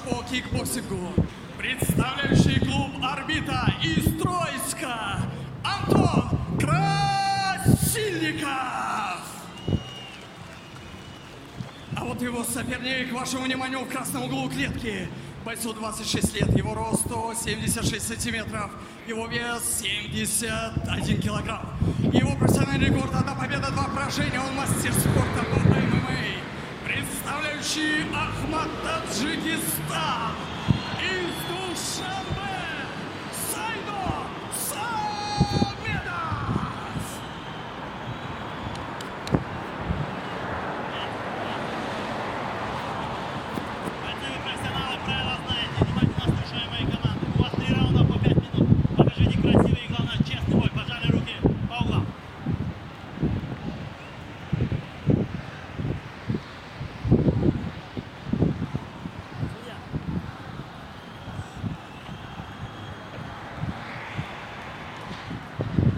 по кикбоксингу, представляющий клуб «Орбита» из Троицка, Антон Красильников! А вот его соперник, вашему вниманию, в красном углу клетки. Бойцу 26 лет, его рост 176 сантиметров, его вес 71 килограмм. Его профессиональный рекорд — 1 победа, 2 поражения. Он мастер спорта по ММА, представляющий Ахмат Таджикистан из Душанбе, Сайдо Самедов! Профессионалы, правила знаете, внимательно слушаем мои команды. У вас 3 раунда по 5 минут. Покажите красивый и, главное, честный бой. Пожали руки по углам.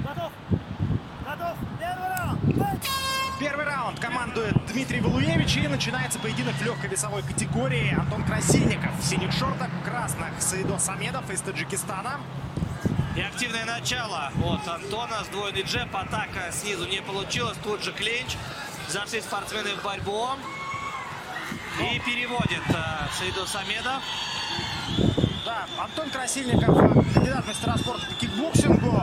Готов? Готов? Первый раунд! Первый раунд командует Дмитрий Валуевич, и начинается поединок в легкой весовой категории. Антон Красильников в синих шортах, красных Саидо Самедов из Таджикистана. И активное начало от Антона. Сдвоенный джеб, атака снизу не получилась. Тут же клинч. Зашли спортсмены в борьбу. И переводит Саидо Самедов. Да, Антон Красильников, кандидат в мастера спорта по кикбоксингу,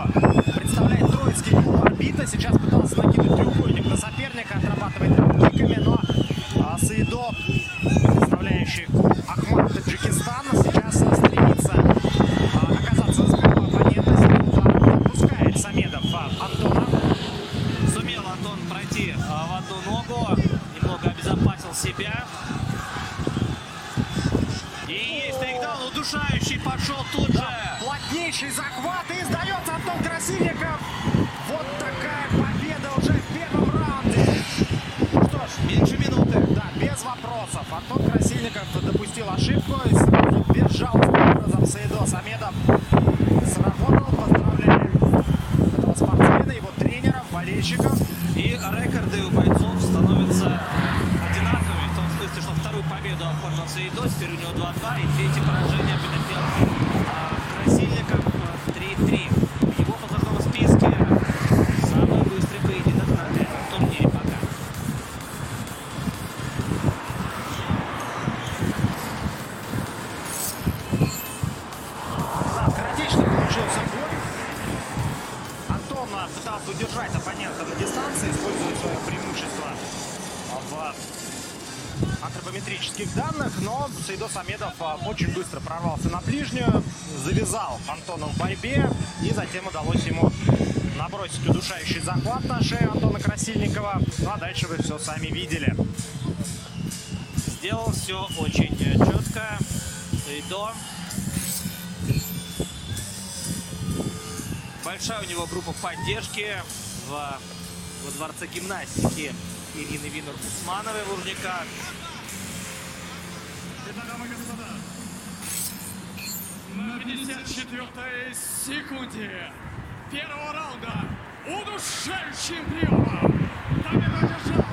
представляет троицкий клуб «Орбита». Сейчас пытался накинуть треугольник на соперника, отрабатывает киками, но Саидо, представляющий клуб Ахмат Таджикистана, сейчас стремится оказаться за спиной оппонента. Отпускает Самедов Антона. Сумел Антон пройти в одну ногу. Немного обезопасил себя. И есть тейкдаун, удушающий пошел тут же. Плотнейший захват, и сдается Антон Красильников. Вот такая победа уже в первом раунде. Ну что ж, Меньше минуты. да, без вопросов. Антон Красильников допустил ошибку и сразу безжалостным образом Саидо Самедов сработал. Поздравляем этого спортсмена, его тренеров, болельщиков. И рекорды у бойцов становятся одинаковыми. В том смысле, что вторую победу оформил Саидо. Теперь у него 2-2. И третье поражение потерпел Красильников 3-3. В его позорном списке самый быстрый поединок на этом турнире пока. Да, скоротечно получился бой. Антон пытался удержать оппонента на дистанции, используя свое преимущество в антропометрических данных, но Саидо Самедов очень быстро прорвался на ближнюю, завязал Антона в борьбе, и затем удалось ему набросить удушающий захват на шею Антона Красильникова. Ну а дальше вы все сами видели. Сделал все очень четко. Саидо. Большая у него группа поддержки во дворце гимнастики Ирины Винер-Усмановой в Лужниках. Итак, дамы и господа, на 54-й секунде первого раунда удушающим приемом победу одержал